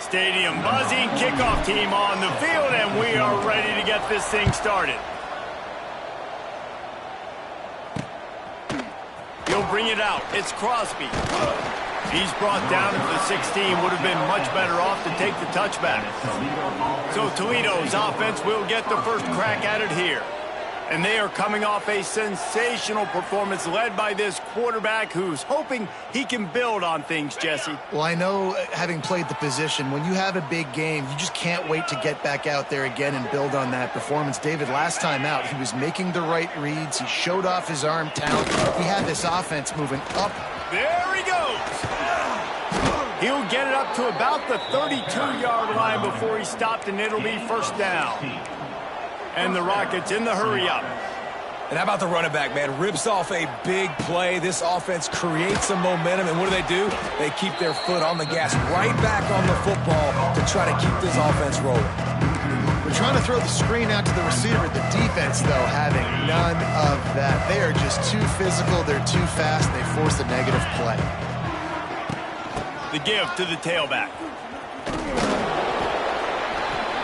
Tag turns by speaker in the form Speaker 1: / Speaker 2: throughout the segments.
Speaker 1: Stadium buzzing, kickoff team on the field, and we are ready to get this thing started. He'll bring it out. It's Crosby. He's brought down into the 16. Would have been much better off to take the touchback. So Toledo's offense will get the first crack at it here. And they are coming off a sensational performance led by this quarterback who's hoping he can build on things, Jesse.
Speaker 2: Well, I know, having played the position, when you have a big game, you just can't wait to get back out there again and build on that performance. David, last time out, he was making the right reads. He showed off his arm talent. He had this offense moving up.
Speaker 1: There he goes. He'll get it up to about the 32-yard line before he stopped, and it'll be first down. And the Rockets in the hurry-up.
Speaker 3: And how about the running back, man? Rips off a big play. This offense creates some momentum, and what do? They keep their foot on the gas right back on the football to try to keep this offense rolling.
Speaker 2: We're trying to throw the screen out to the receiver. The defense, though, having none of that. They are just too physical. They're too fast. They force a negative play.
Speaker 1: The give to the tailback.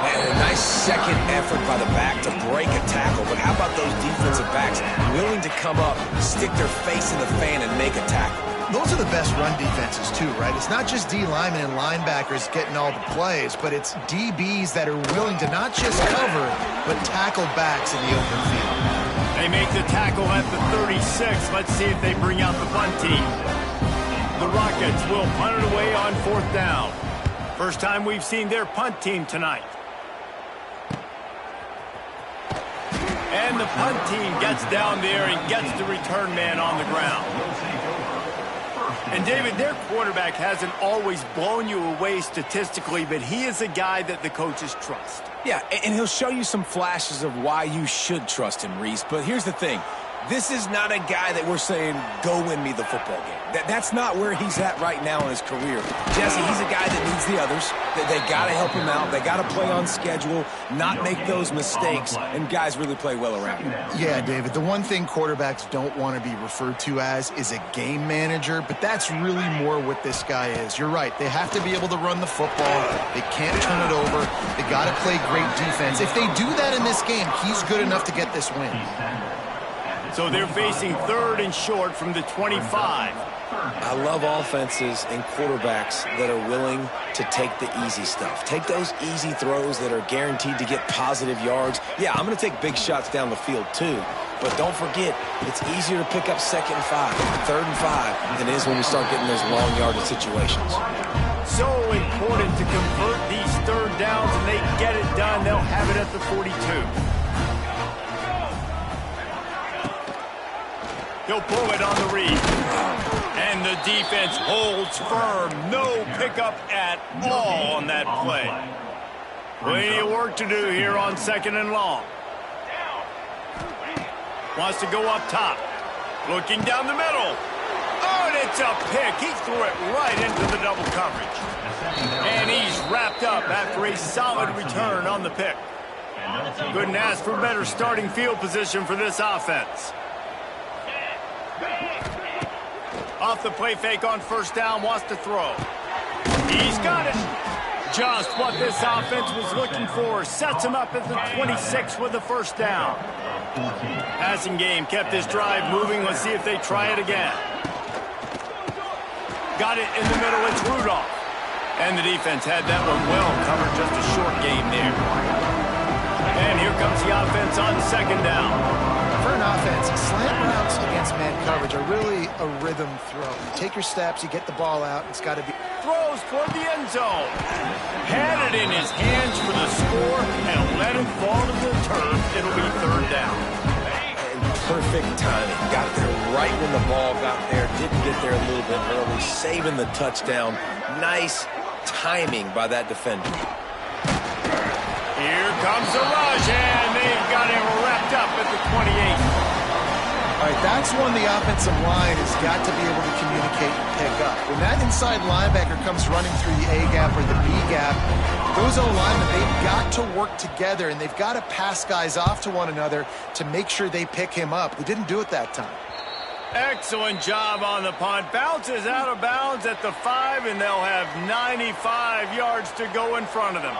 Speaker 3: And a nice second effort by the back to break a tackle. But how about those defensive backs willing to come up, stick their face in the fan, and make a tackle?
Speaker 2: Those are the best run defenses, too, right? It's not just D linemen and linebackers getting all the plays, but it's DBs that are willing to not just cover, but tackle backs in the open field.
Speaker 1: They make the tackle at the 36. Let's see if they bring out the punt team. The Rockets will punt it away on fourth down. First time we've seen their punt team tonight. And the punt team gets down there and gets the return man on the ground. And, David, their quarterback hasn't always blown you away statistically, but he is a guy that the coaches trust.
Speaker 3: Yeah, and he'll show you some flashes of why you should trust him, Reese. But here's the thing. This is not a guy that we're saying, go win me the football game. That's not where he's at right now in his career. Jesse, he's a guy that needs the others. They got to help him out. They got to play on schedule, not make those mistakes, and guys really play well around him.
Speaker 2: Yeah, David, the one thing quarterbacks don't want to be referred to as is a game manager, but that's really more what this guy is. You're right. They have to be able to run the football. They can't turn it over. They got to play great defense. If they do that in this game, he's good enough to get this win.
Speaker 1: So they're facing third and short from the 25.
Speaker 3: I love offenses and quarterbacks that are willing to take the easy stuff. Take those easy throws that are guaranteed to get positive yards. Yeah, I'm going to take big shots down the field too. But don't forget, it's easier to pick up second and 5, third and 5 than it is when you start getting those long yardage situations.
Speaker 1: So important to convert these third downs, and they get it done. They'll have it at the 42. He'll pull it on the read. And the defense holds firm. No pickup at all on that play. Plenty of work to do here on second and long. Wants to go up top. Looking down the middle. Oh, and it's a pick. He threw it right into the double coverage. And he's wrapped up after a solid return on the pick. Couldn't ask for better starting field position for this offense. Off the play fake on first down, wants to throw. He's got it. Just what this offense was looking for. Sets him up at the 26 with the first down. Passing game kept this drive moving. Let's see if they try it again. Got it in the middle. It's Rudolph. And the defense had that one well covered. Just a short game there. And here comes the offense on second down.
Speaker 2: For an offense, slant routes against man coverage are really a rhythm throw. You take your steps, you get the ball out, it's got to be...
Speaker 1: Throws toward the end zone. Had it in his hands for the score and let it fall to the turf. It'll be third down.
Speaker 3: And perfect timing. Got there right when the ball got there. Didn't get there a little bit early. Saving the touchdown. Nice timing by that defender.
Speaker 1: Here comes the rush, and they've got him wrapped up at the 28.
Speaker 2: All right, that's when the offensive line has got to be able to communicate and pick up. When that inside linebacker comes running through the A gap or the B gap, those O-linemen, they've got to work together, and they've got to pass guys off to one another to make sure they pick him up. They didn't do it that time.
Speaker 1: Excellent job on the punt. Bounces out of bounds at the 5, and they'll have 95 yards to go in front of them.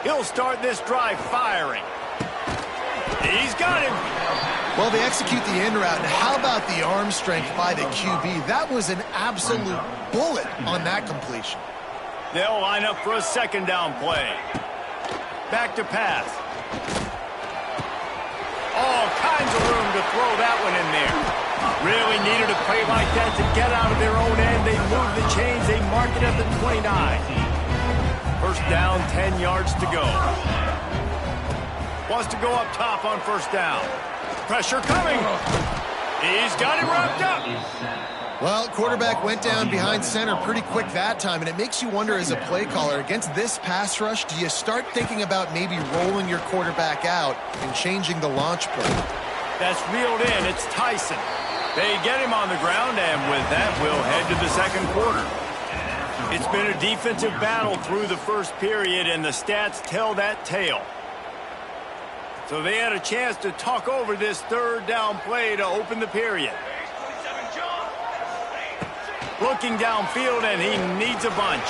Speaker 1: He'll start this drive firing. He's got him.
Speaker 2: Well, they execute the in route. How about the arm strength by the QB? That was an absolute bullet on that completion.
Speaker 1: They'll line up for a second down play. Back to pass. All kinds of room to throw that one in there. Really needed a play like that to get out of their own end. They move the chains. They mark it at the 29. First down, 10 yards to go. Wants to go up top on first down. Pressure coming. He's got it wrapped up.
Speaker 2: Well, quarterback went down behind center pretty quick that time, and it makes you wonder as a play caller, against this pass rush, do you start thinking about maybe rolling your quarterback out and changing the launch play?
Speaker 1: That's reeled in. It's Tyson. They get him on the ground, and with that, we'll head to the second quarter. It's been a defensive battle through the first period, and the stats tell that tale. So they had a chance to talk over this third down play to open the period. Looking downfield, and he needs a bunch.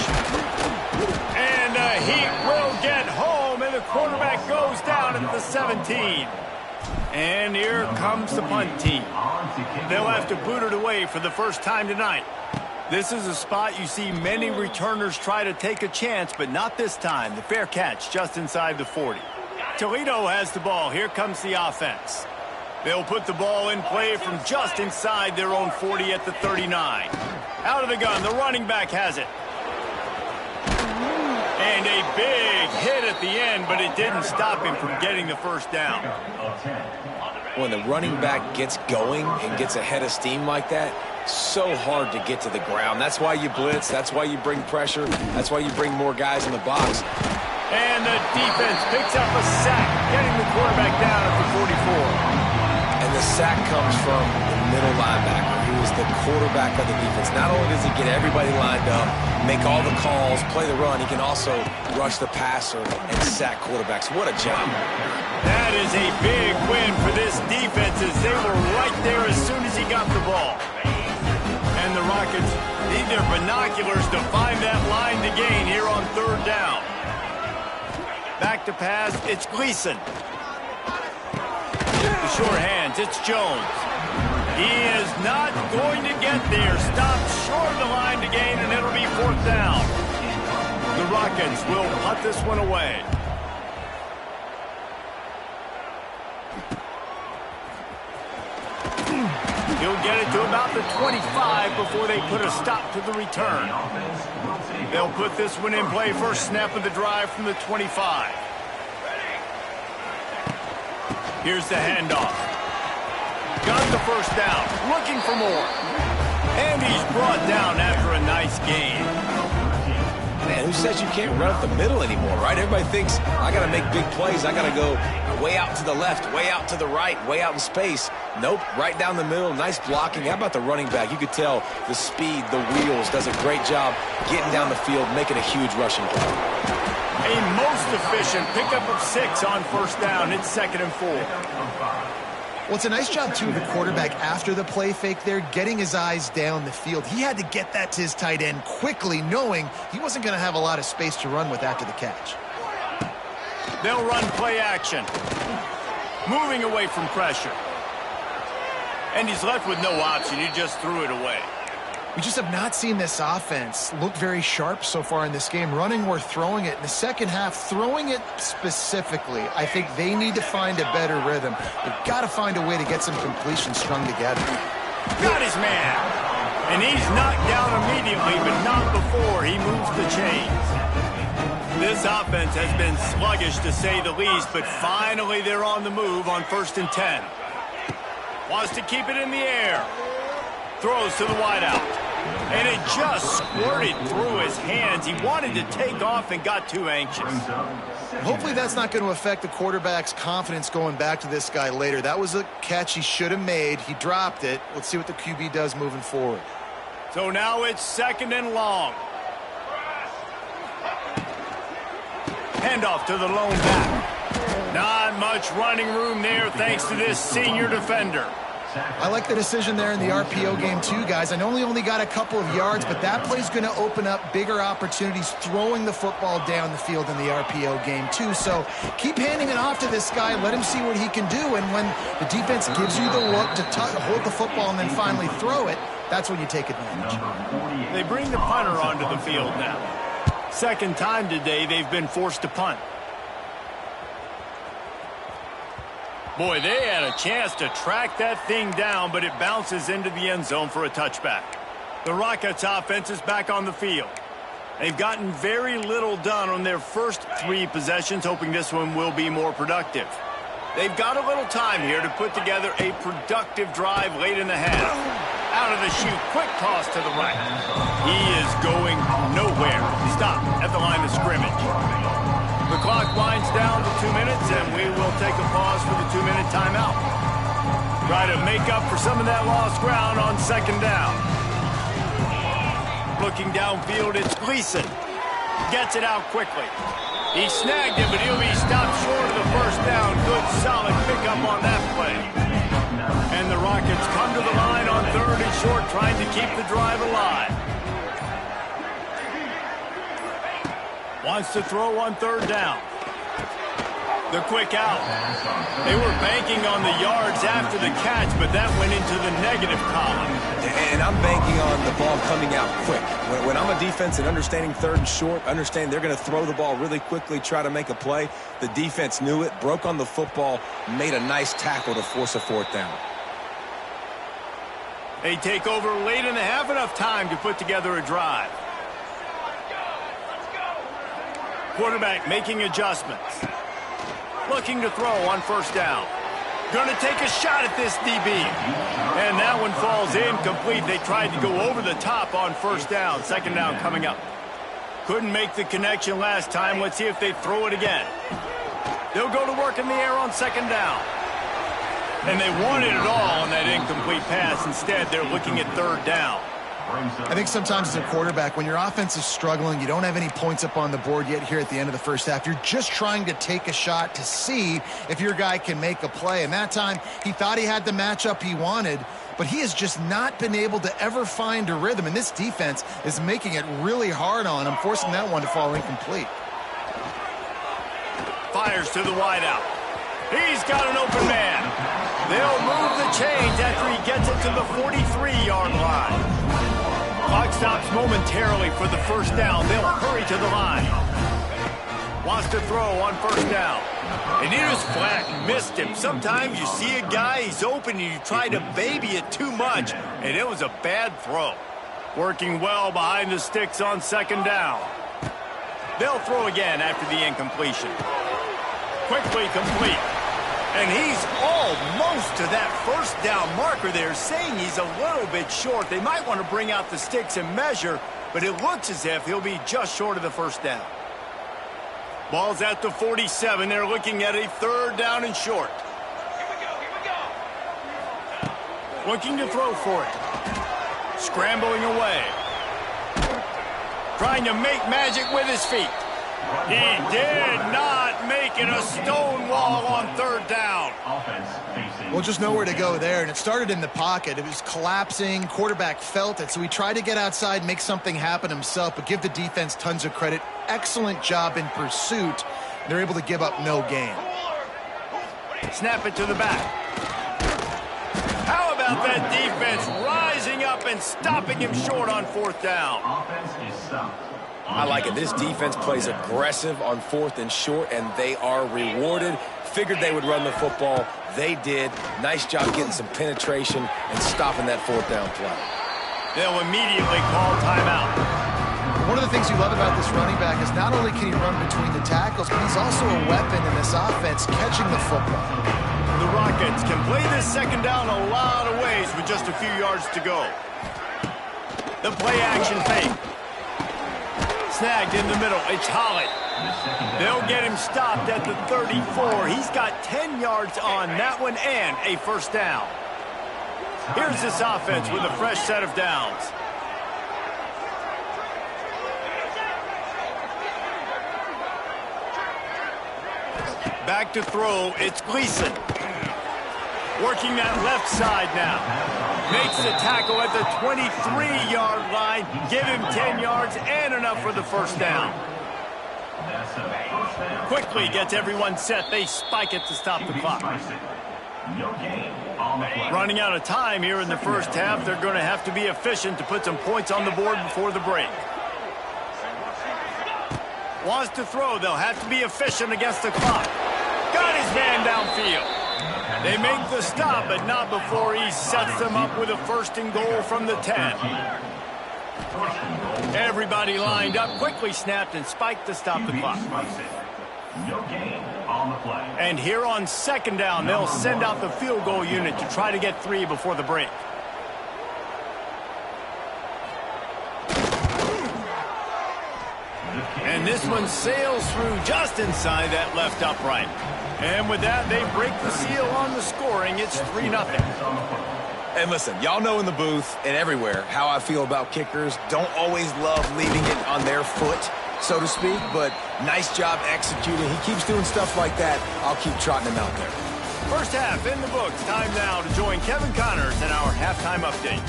Speaker 1: And he will get home, and the quarterback goes down at the 17. And here comes the punt team. They'll have to boot it away for the first time tonight. This is a spot you see many returners try to take a chance, but not this time. The fair catch just inside the 40. Toledo has the ball. Here comes the offense. They'll put the ball in play from just inside their own 40 at the 39. Out of the gun, the running back has it. And a big hit at the end, but it didn't stop him from getting the first down.
Speaker 3: When the running back gets going and gets ahead of steam like that, so hard to get to the ground. That's why you blitz. That's why you bring pressure. That's why you bring more guys in the box.
Speaker 1: And the defense picks up a sack, getting the quarterback down at the 44.
Speaker 3: And the sack comes from the middle linebacker, who is the quarterback of the defense. Not only does he get everybody lined up, make all the calls, play the run, he can also rush the passer and sack quarterbacks. What a job.
Speaker 1: That is a big win for this defense, as they were right there as soon as he got the ball. And the Rockets need their binoculars to find that line to gain here on third down. Back to pass, it's Gleason. The short hands, it's Jones. He is not going to get there. Stopped short of the line to gain, and it'll be fourth down. The Rockets will punt this one away. He'll get it to about the 25 before they put a stop to the return. They'll put this one in play. First snap of the drive from the 25. Here's the handoff. Got the first down. Looking for more. And he's brought down after a nice gain.
Speaker 3: Man, who says you can't run up the middle anymore, right? Everybody thinks, I got to make big plays. I got to go way out to the left, way out to the right, way out in space. Nope, right down the middle. Nice blocking. How about the running back? You could tell the speed, the wheels, does a great job getting down the field, making a huge rushing play.
Speaker 1: A most efficient pickup of 6 on first down. It's 2nd and 4.
Speaker 2: Well, it's a nice job, too, of the quarterback after the play fake there, getting his eyes down the field. He had to get that to his tight end quickly, knowing he wasn't going to have a lot of space to run with after the catch.
Speaker 1: They'll run play action. Moving away from pressure. And he's left with no option. He just threw it away.
Speaker 2: We just have not seen this offense look very sharp so far in this game, running or throwing it. In the second half, throwing it specifically, I think they need to find a better rhythm. They've got to find a way to get some completions strung together.
Speaker 1: Got his man. And he's knocked down immediately, but not before he moves the chains. This offense has been sluggish, to say the least, but finally they're on the move on 1st and 10. Wants to keep it in the air. Throws to the wideout. And it just squirted through his hands. He wanted to take off and got too anxious.
Speaker 2: Hopefully that's not going to affect the quarterback's confidence going back to this guy later. That was a catch he should have made. He dropped it. Let's see what the QB does moving forward.
Speaker 1: So now it's 2nd and long. Handoff to the lone back. Not much running room there thanks to this senior defender.
Speaker 2: I like the decision there in the RPO game too, guys. I know he only got a couple of yards, but that play's going to open up bigger opportunities throwing the football down the field in the RPO game too. So keep handing it off to this guy. Let him see what he can do. And when the defense gives you the look to hold the football and then finally throw it, that's when you take advantage.
Speaker 1: They bring the punter onto the field now. Second time today they've been forced to punt. Boy, they had a chance to track that thing down, but it bounces into the end zone for a touchback. The Rockets offense is back on the field. They've gotten very little done on their first 3 possessions, hoping this one will be more productive. They've got a little time here to put together a productive drive late in the half. Out of the chute, quick toss to the right. He is going nowhere. Stop at the line of scrimmage. The clock winds down to 2 minutes, and we will take a pause for the 2-minute timeout. Try to make up for some of that lost ground on second down. Looking downfield, it's Gleason. Gets it out quickly. He snagged it, but he'll be stopped short of the first down. Good, solid pickup on that play. And the Rockets come to the line on 3rd and short, trying to keep the drive alive. Wants to throw on 3rd down. The quick out. They were banking on the yards after the catch, but that went into the negative column.
Speaker 3: And I'm banking on the ball coming out quick. When I'm a defense and understanding 3rd and short, understand they're going to throw the ball really quickly, try to make a play. The defense knew it, broke on the football, made a nice tackle to force a 4th down.
Speaker 1: They take over late in the half, enough time to put together a drive. Quarterback making adjustments. Looking to throw on 1st down. Going to take a shot at this DB. And that one falls incomplete. They tried to go over the top on 1st down. 2nd down coming up. Couldn't make the connection last time. Let's see if they throw it again. They'll go to work in the air on 2nd down. And they wanted it all on that incomplete pass. Instead, they're looking at 3rd down.
Speaker 2: I think sometimes as a quarterback, when your offense is struggling, you don't have any points up on the board yet here at the end of the first half. You're just trying to take a shot to see if your guy can make a play. And that time, he thought he had the matchup he wanted, but he has just not been able to ever find a rhythm. And this defense is making it really hard on him, forcing that one to fall incomplete.
Speaker 1: Fires to the wideout. He's got an open man. They'll move the chains after he gets it to the 43-yard line. Clock stops momentarily for the 1st down. They'll hurry to the line. Wants to throw on 1st down. And he was flat and missed him. Sometimes you see a guy, he's open, and you try to baby it too much, and it was a bad throw. Working well behind the sticks on 2nd down. They'll throw again after the incompletion. Quickly complete. And he's almost to that 1st down marker there, saying he's a little bit short. They might want to bring out the sticks and measure, but it looks as if he'll be just short of the 1st down. Ball's at the 47. They're looking at a 3rd down and short. Looking to throw for it. Scrambling away. Trying to make magic with his feet. He did not make it a stone wall on 3rd down.
Speaker 2: Well, just nowhere to go there, and it started in the pocket. It was collapsing. Quarterback felt it, so he tried to get outside, make something happen himself, but give the defense tons of credit. Excellent job in pursuit. They're able to give up no gain.
Speaker 1: Snap it to the back. How about that defense rising up and stopping him short on 4th down?
Speaker 4: Offense is stopped.
Speaker 3: I like it. This defense plays aggressive on 4th and short, and they are rewarded. Figured they would run the football. They did. Nice job getting some penetration and stopping that 4th down play.
Speaker 1: They'll immediately call timeout.
Speaker 2: One of the things you love about this running back is not only can he run between the tackles, but he's also a weapon in this offense, catching the football.
Speaker 1: The Rockets can play this 2nd down a lot of ways with just a few yards to go. The play action fake. Snagged in the middle. It's Holland. They'll get him stopped at the 34. He's got 10 yards on that one and a 1st down. Here's this offense with a fresh set of downs. Back to throw. It's Gleason. Working that left side now. Makes the tackle at the 23-yard line. Give him 10 yards and enough for the first down. Quickly gets everyone set. They spike it to stop the clock. Running out of time here in the first half. They're going to have to be efficient to put some points on the board before the break. Wants to throw. They'll have to be efficient against the clock. Got his man downfield. They make the stop, but not before he sets them up with a 1st and goal from the 10. Everybody lined up, quickly snapped and spiked to stop the clock. And here on 2nd down, they'll send out the field goal unit to try to get 3 before the break. And this one sails through just inside that left upright. And with that, they break the seal on the scoring. It's 3-0.
Speaker 3: And listen, y'all know in the booth and everywhere how I feel about kickers. Don't always love leaving it on their foot, so to speak, but nice job executing. He keeps doing stuff like that. I'll keep trotting him out there.
Speaker 1: First half in the books. Time now to join Kevin Connors in our halftime update.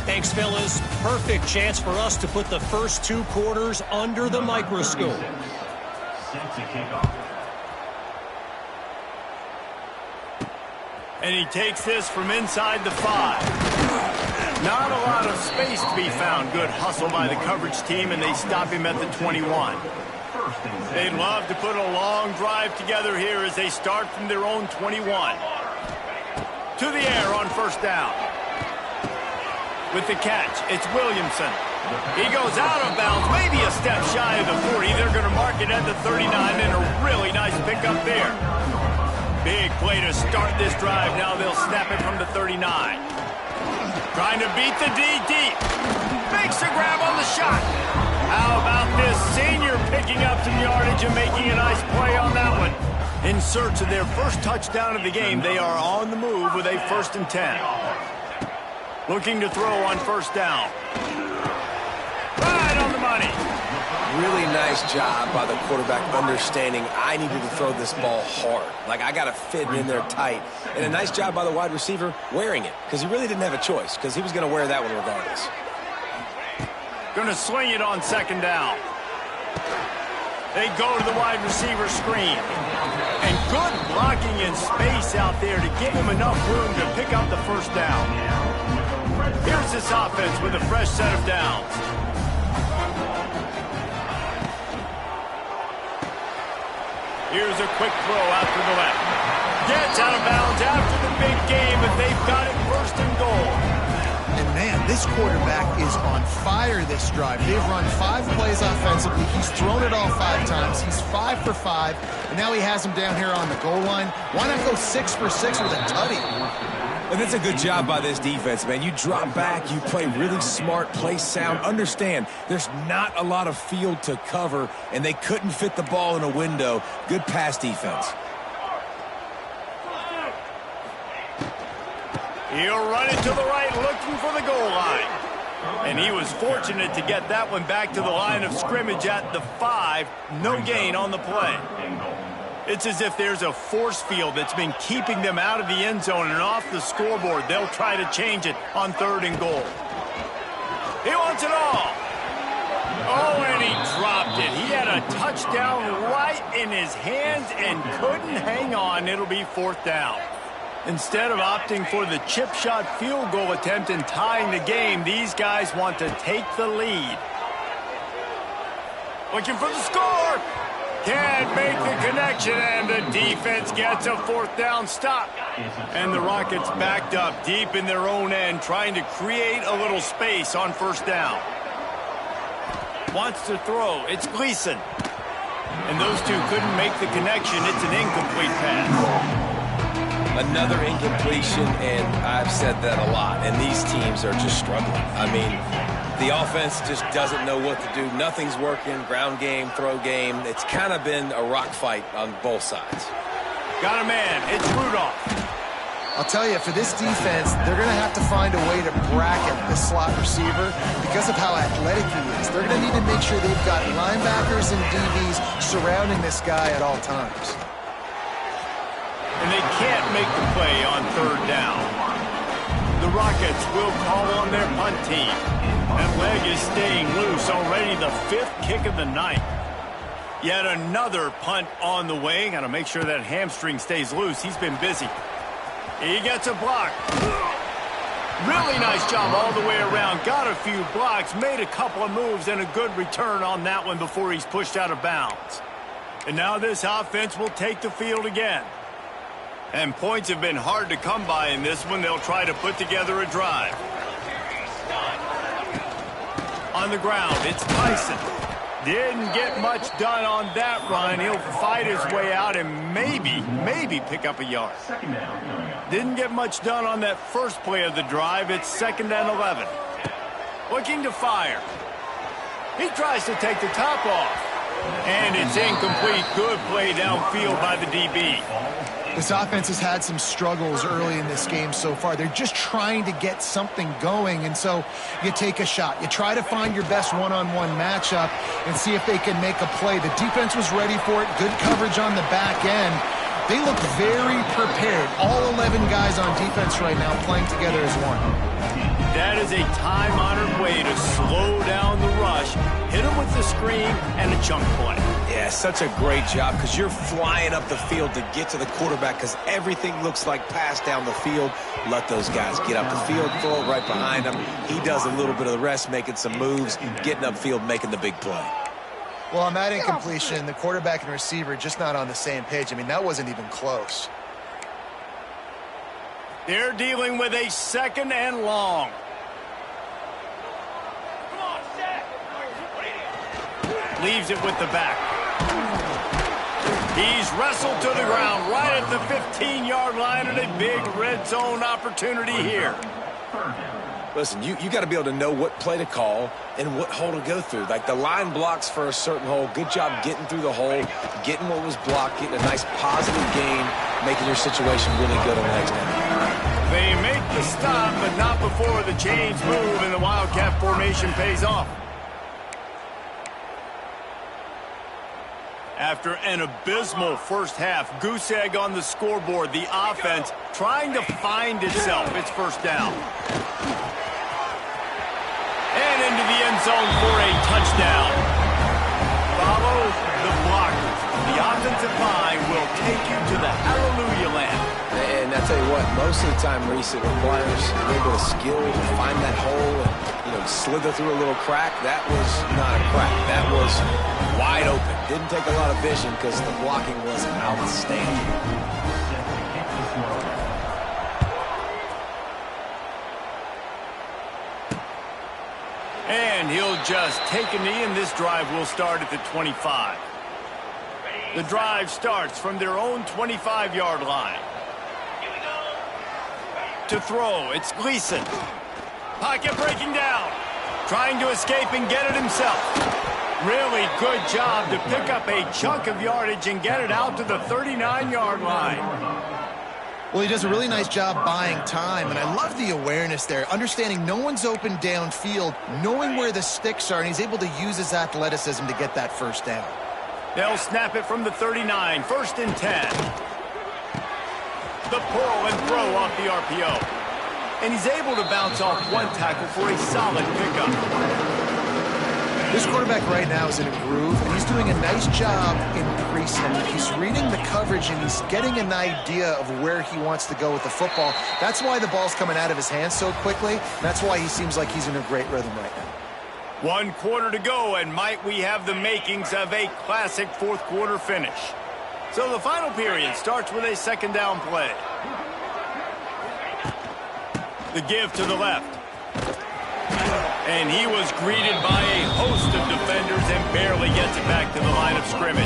Speaker 4: Thanks, fellas. Perfect chance for us to put the first 2 quarters under the microscope.
Speaker 1: And he takes this from inside the 5. Not a lot of space to be found. Good hustle by the coverage team, and they stop him at the 21. They'd love to put a long drive together here as they start from their own 21. To the air on 1st down. With the catch, it's Williamson. He goes out of bounds, maybe a step shy of the 40. They're going to mark it at the 39, and a really nice pickup there. Big play to start this drive. Now they'll snap it from the 39. Trying to beat the D deep. Makes the grab on the shot. How about this senior picking up some yardage and making a nice play on that one? In search of their first touchdown of the game, they are on the move with a 1st and 10. Looking to throw on 1st down. Right on the money.
Speaker 3: Really nice job by the quarterback understanding I needed to throw this ball hard. Like, I got to fit in there tight. And a nice job by the wide receiver wearing it, because he really didn't have a choice, because he was going to wear that one regardless.
Speaker 1: Going to sling it on 2nd down. They go to the wide receiver screen. And good blocking in space out there to give him enough room to pick up the 1st down. Here's this offense with a fresh set of downs. Here's a quick throw out to the left. Gets out of bounds after the big game, but they've got it 1st and goal.
Speaker 2: And man, this quarterback is on fire this drive. They've run 5 plays offensively. He's thrown it all 5 times. He's 5 for 5, and now he has him down here on the goal line. Why not go 6 for 6 with a tutty?
Speaker 3: And that's a good job by this defense, man. You drop back, you play really smart, play sound. Understand, there's not a lot of field to cover, and they couldn't fit the ball in a window. Good pass defense.
Speaker 1: He'll run it to the right, looking for the goal line. And he was fortunate to get that one back to the line of scrimmage at the 5. No gain on the play. It's as if there's a force field that's been keeping them out of the end zone and off the scoreboard. They'll try to change it on 3rd and goal. He wants it all. Oh, and he dropped it. He had a touchdown right in his hands and couldn't hang on. It'll be 4th down. Instead of opting for the chip shot field goal attempt and tying the game, these guys want to take the lead. Looking for the score. Can't make the connection, and the defense gets a 4th down stop. And the Rockets backed up deep in their own end, trying to create a little space on 1st down. Wants to throw. It's Gleason. And those two couldn't make the connection. It's an incomplete pass.
Speaker 3: Another incompletion, and I've said that a lot, and these teams are just struggling. I mean, the offense just doesn't know what to do. Nothing's working, ground game, throw game. It's kind of been a rock fight on both sides.
Speaker 1: Got a man. It's Rudolph.
Speaker 2: I'll tell you, for this defense, they're going to have to find a way to bracket the slot receiver because of how athletic he is. They're going to need to make sure they've got linebackers and DBs surrounding this guy at all times.
Speaker 1: and they can't make the play on third down. The Rockets will call on their punt team. That leg is staying loose, already the 5th kick of the night. Yet another punt on the way. Got to make sure that hamstring stays loose. He's been busy. He gets a block. Really nice job all the way around. Got a few blocks, made a couple of moves, and a good return on that one before he's pushed out of bounds. And now this offense will take the field again. And points have been hard to come by in this one. They'll try to put together a drive. On the ground, it's Tyson. Didn't get much done on that run. He'll fight his way out and maybe pick up a yard. Didn't get much done on that first play of the drive. It's 2nd and 11. Looking to fire. He tries to take the top off. And it's incomplete. Good play downfield by the DB.
Speaker 2: This offense has had some struggles early in this game so far. They're just trying to get something going, and so you take a shot. You try to find your best one-on-one matchup and see if they can make a play. The defense was ready for it. Good coverage on the back end. They look very prepared. All 11 guys on defense right now playing together as one.
Speaker 1: That is a time-honored way to slow down the rush, hit him with the screen, and a chunk play.
Speaker 3: Yeah, such a great job because you're flying up the field to get to the quarterback because everything looks like pass down the field. Let those guys get up the field, throw it right behind him. He does a little bit of the rest, making some moves, getting upfield, making the big play.
Speaker 2: Well, on that incompletion, the quarterback and receiver just not on the same page. I mean, that wasn't even close.
Speaker 1: They're dealing with a 2nd and long. Leaves it with the back. He's wrestled to the ground right at the 15-yard line, and a big red zone opportunity here.
Speaker 3: Listen, you got to be able to know what play to call and what hole to go through. Like the line blocks for a certain hole. Good job getting through the hole, getting what was blocked, getting a nice positive gain, making your situation really good on the next down.
Speaker 1: They make the stop, but not before the chains move and the Wildcat formation pays off. After an abysmal first half, goose egg on the scoreboard, the offense trying to find itself. It's 1st down. And into the end zone for a touchdown. Follow the blockers. The offensive line will take you to the hallelujah land.
Speaker 3: And I tell you what, most of the time, Reese, it requires a little bit of skill to find that hole and, slither through a little crack. That was not a crack. That was wide open. Didn't take a lot of vision because the blocking was outstanding.
Speaker 1: And he'll just take a knee, and this drive will start at the 25. The drive starts from their own 25-yard line. To throw, it's Gleason. Pocket breaking down. Trying to escape and get it himself. Really good job to pick up a chunk of yardage and get it out to the 39-yard line.
Speaker 2: Well, he does a really nice job buying time, and I love the awareness there, understanding no one's open downfield, knowing where the sticks are, and he's able to use his athleticism to get that 1st down.
Speaker 1: They'll snap it from the 39, 1st and 10. The pull and throw off the RPO. And he's able to bounce off one tackle for a solid pickup.
Speaker 2: This quarterback right now is in a groove, and he's doing a nice job increasing it. He's reading the coverage, and he's getting an idea of where he wants to go with the football. That's why the ball's coming out of his hands so quickly. That's why he seems like he's in a great rhythm right now.
Speaker 1: 1 quarter to go, and might we have the makings of a classic 4th quarter finish. So the final period starts with a 2nd down play. The give to the left. And he was greeted by a host of defenders and barely gets it back to the line of scrimmage.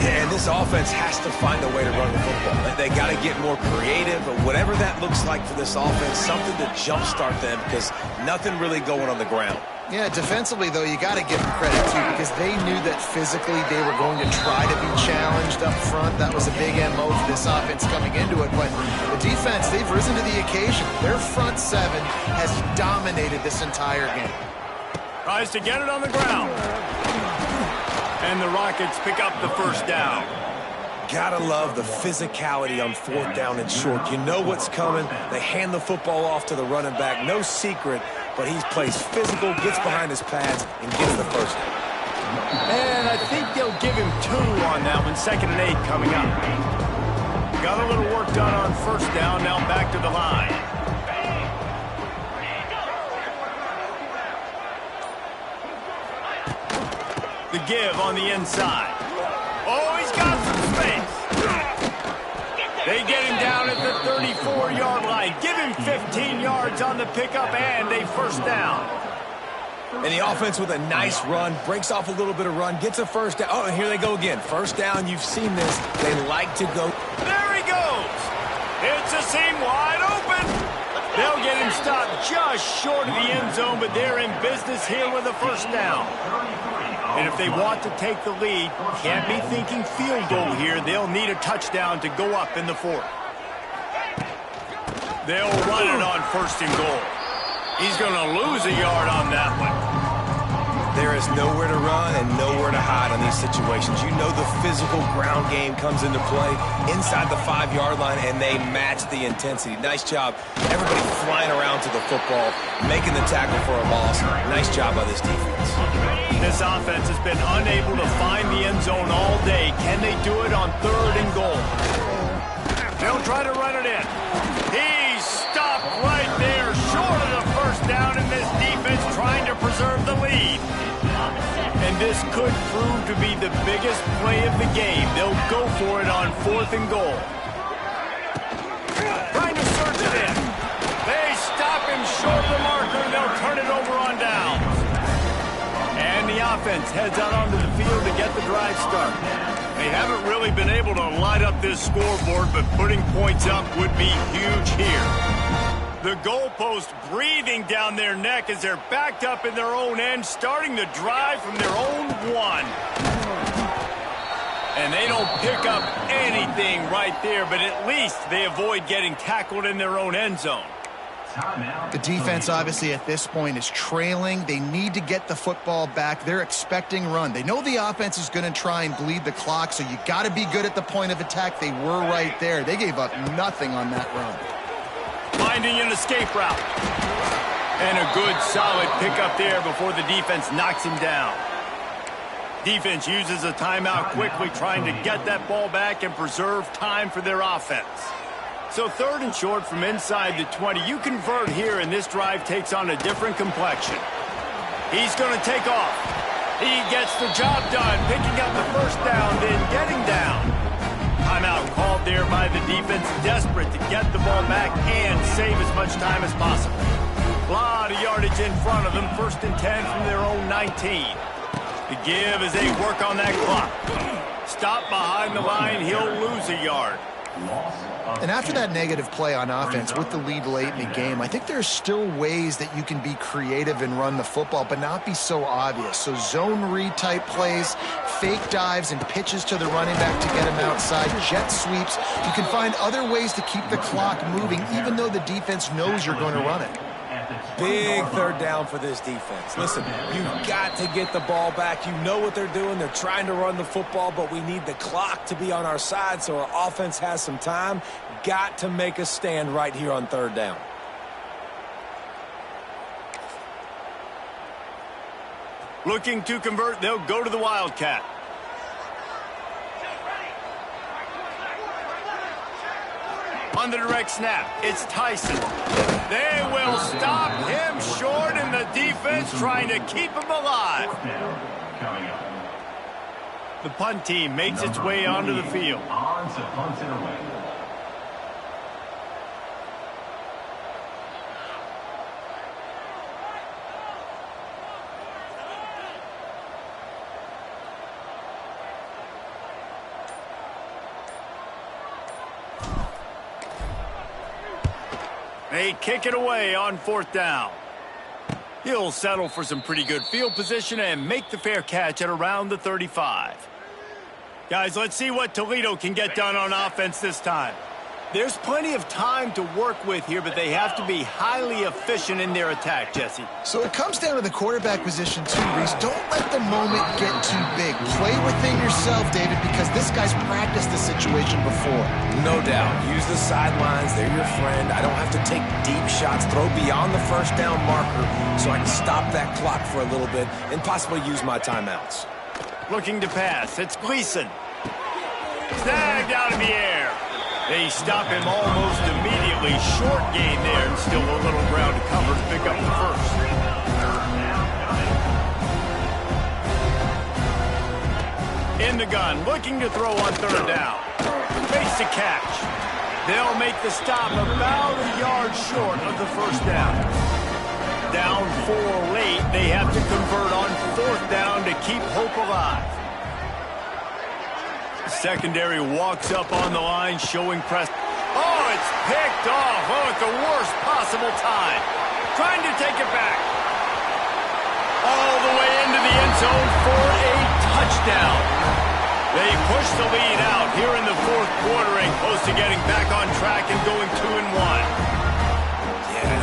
Speaker 3: Yeah, and this offense has to find a way to run the football. They got to get more creative, or whatever that looks like for this offense, something to jumpstart them because nothing really going on the ground.
Speaker 2: Yeah, defensively, though, you got to give them credit, too, because they knew that physically they were going to try to be challenged up front. That was a big MO for this offense coming into it. But the defense, they've risen to the occasion. Their front 7 has dominated this entire game.
Speaker 1: Tries to get it on the ground. And the Rockets pick up the 1st down.
Speaker 3: Gotta love the physicality on 4th down and short. You know what's coming. They hand the football off to the running back. No secret, but he plays physical, gets behind his pads, and gets the first down.
Speaker 1: And I think they'll give him 2 on that one. 2nd and 8 coming up. Got a little work done on 1st down. Now back to the line. The give on the inside. Oh, he's got some space. They get him down at the 34-yard line. Give him 15 yards on the pickup and a 1st down.
Speaker 3: And the offense with a nice run, breaks off a little bit of run, gets a 1st down. Oh, and here they go again. 1st down, you've seen this. They like to go.
Speaker 1: There he goes. It's a seam wide open. They'll get him stopped just short of the end zone, but they're in business here with a 1st down. And if they want to take the lead, can't be thinking field goal here. They'll need a touchdown to go up in the 4th. They'll run it on 1st and goal. He's going to lose a yard on that one.
Speaker 3: There is nowhere to run and nowhere to hide on these situations. You know the physical ground game comes into play inside the 5-yard line, and they match the intensity. Nice job. Everybody flying around to the football, making the tackle for a loss. Nice job by this defense.
Speaker 1: This offense has been unable to find the end zone all day. Can they do it on 3rd and goal? They'll try to run it in. He's stopped right there, short of the 1st down, and this defense trying to preserve the lead. And this could prove to be the biggest play of the game. They'll go for it on 4th and goal. Trying to surge it in. They stop him short of the marker. They'll turn it over on downs. And the offense heads out onto the field to get the drive started. They haven't really been able to light up this scoreboard, but putting points up would be huge here. The goalpost breathing down their neck as they're backed up in their own end, starting the drive from their own 1. And they don't pick up anything right there, but at least they avoid getting tackled in their own end zone.
Speaker 2: The defense, obviously, at this point is trailing. They need to get the football back. They're expecting run. They know the offense is going to try and bleed the clock, so you got to be good at the point of attack. They were right there. They gave up nothing on that run.
Speaker 1: Finding an escape route. And a good, solid pickup there before the defense knocks him down. Defense uses a timeout quickly, trying to get that ball back and preserve time for their offense. So 3rd and short from inside the 20. You convert here, and this drive takes on a different complexion. He's going to take off. He gets the job done, picking up the 1st down, then getting down. Timeout called there by the defense, desperate to get the ball back and save as much time as possible. A lot of yardage in front of them, 1st and 10 from their own 19. The give as they work on that clock. Stop behind the line, he'll lose a yard.
Speaker 2: And after that negative play on offense with the lead late in the game, I think there's still ways that you can be creative and run the football, but not be so obvious. So zone read type plays, fake dives and pitches to the running back to get him outside, jet sweeps. You can find other ways to keep the clock moving, even though the defense knows you're going to run it.
Speaker 3: Big 3rd down for this defense. Listen, you've got to get the ball back. You know what they're doing. They're trying to run the football, but we need the clock to be on our side so our offense has some time. Got to make a stand right here on 3rd down.
Speaker 1: Looking to convert, they'll go to the Wildcat. On the direct snap, it's Tyson. They will stop him short, and the defense trying to keep him alive. The punt team makes its way onto the field. They kick it away on 4th down. He'll settle for some pretty good field position and make the fair catch at around the 35. Guys, let's see what Toledo can get done on offense this time. There's plenty of time to work with here, but they have to be highly efficient in their attack, Jesse.
Speaker 2: So it comes down to the quarterback position too, Reese. Don't let the moment get too big. Play within yourself, David, because this guy's practiced this situation before.
Speaker 3: No doubt. Use the sidelines. They're your friend. I don't have to take deep shots. Throw beyond the first down marker so I can stop that clock for a little bit and possibly use my timeouts.
Speaker 1: Looking to pass. It's Gleason. Snagged out of the air. They stop him almost immediately. Short gain there, and still a little ground to cover to pick up the first. In the gun, looking to throw on third down. Makes the catch. They'll make the stop about a yard short of the first down. Down 4 late, they have to convert on fourth down to keep hope alive. Secondary walks up on the line, showing press. Oh, it's picked off. Oh, at the worst possible time. Trying to take it back. All the way into the end zone for a touchdown. They push the lead out here in the fourth quarter and close to getting back on track and going 2-1.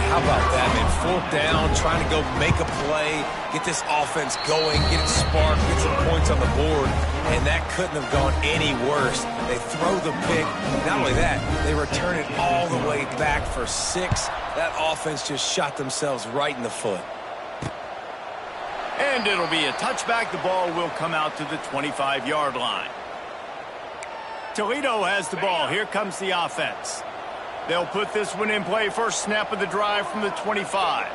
Speaker 3: How about that, man? Fourth down, trying to go make a play, get this offense going, get it sparked, get some points on the board, and that couldn't have gone any worse. They throw the pick. Not only that, they return it all the way back for 6. That offense just shot themselves right in the foot.
Speaker 1: And it'll be a touchback. The ball will come out to the 25-yard line. Toledo has the ball. Here comes the offense. They'll put this one in play. First snap of the drive from the 25.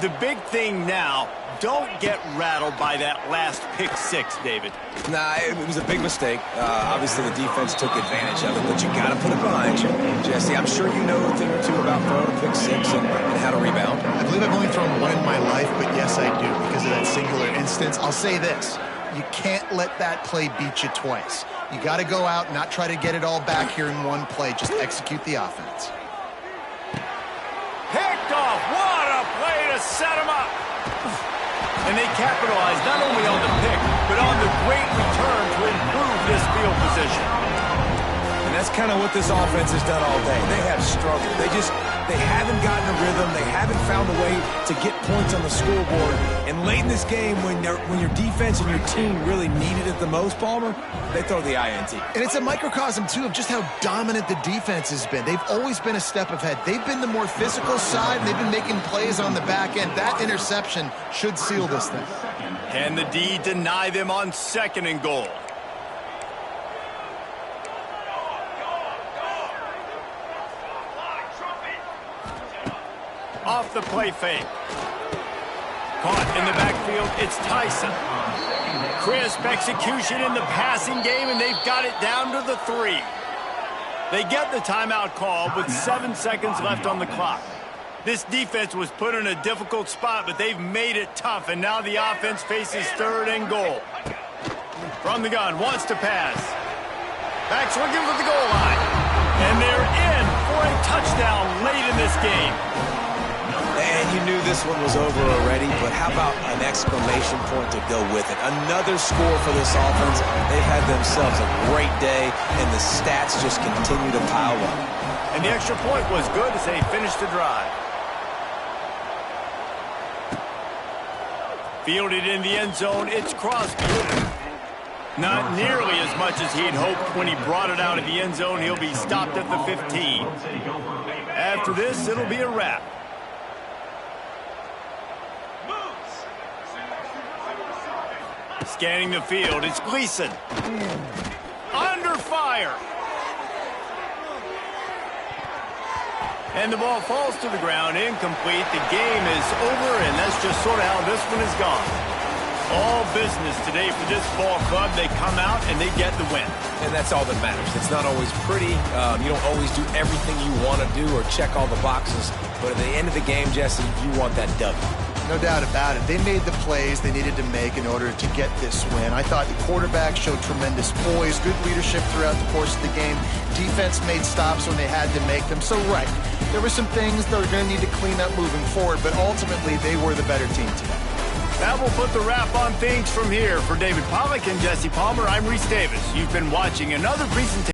Speaker 1: The big thing now, don't get rattled by that last pick 6, David.
Speaker 3: Nah, it was a big mistake. Obviously, the defense took advantage of it, but you got to put it behind you. Jesse, I'm sure you know a thing or two about throwing a pick 6 and how to rebound.
Speaker 2: I believe I've only thrown one in my life, but yes, I do, because of that singular instance. I'll say this. You can't let that play beat you twice. You got to go out and not try to get it all back here in one play. Just execute the offense.
Speaker 1: Picked off. What a play to set him up. And they capitalize not only on the pick, but on the great return to improve this field position.
Speaker 3: And that's kind of what this offense has done all day. They have struggled. They haven't gotten a rhythm. They haven't found a way to get points on the scoreboard. And late in this game, when your defense and your team really needed it the most, Palmer, they throw the INT.
Speaker 2: And it's a microcosm, too, of just how dominant the defense has been. They've always been a step ahead. They've been the more physical side, and they've been making plays on the back end. That interception should seal this thing.
Speaker 1: Can the D deny them on 2nd and goal? Off the play fake. Caught in the backfield, it's Tyson. Crisp execution in the passing game, and they've got it down to the 3. They get the timeout call with 7 seconds left on the clock. This defense was put in a difficult spot, but they've made it tough, and now the offense faces 3rd and goal. From the gun, wants to pass. Back's looking for the goal line. And they're in for a touchdown late in this game.
Speaker 3: And you knew this one was over already, but how about an exclamation point to go with it? Another score for this offense. They've had themselves a great day, and the stats just continue to pile up.
Speaker 1: And the extra point was good as they finished the drive. Fielded in the end zone, it's Crosby. Not nearly as much as he'd hoped when he brought it out of the end zone. He'll be stopped at the 15. After this, it'll be a wrap. Scanning the field, it's Gleason. Under fire. And the ball falls to the ground, incomplete. The game is over, and that's just sort of how this one is gone. All business today for this ball club. They come out and they get the win.
Speaker 3: And that's all that matters. It's not always pretty. You don't always do everything you want to do or check all the boxes. But at the end of the game, Jesse, you want that W.
Speaker 2: No doubt about it. They made the plays they needed to make in order to get this win. I thought the quarterback showed tremendous poise, good leadership throughout the course of the game. Defense made stops when they had to make them. So, right, there were some things that are going to need to clean up moving forward, but ultimately they were the better team today.
Speaker 1: That will put the wrap on things from here. For David Pollack and Jesse Palmer, I'm Reese Davis. You've been watching another presentation.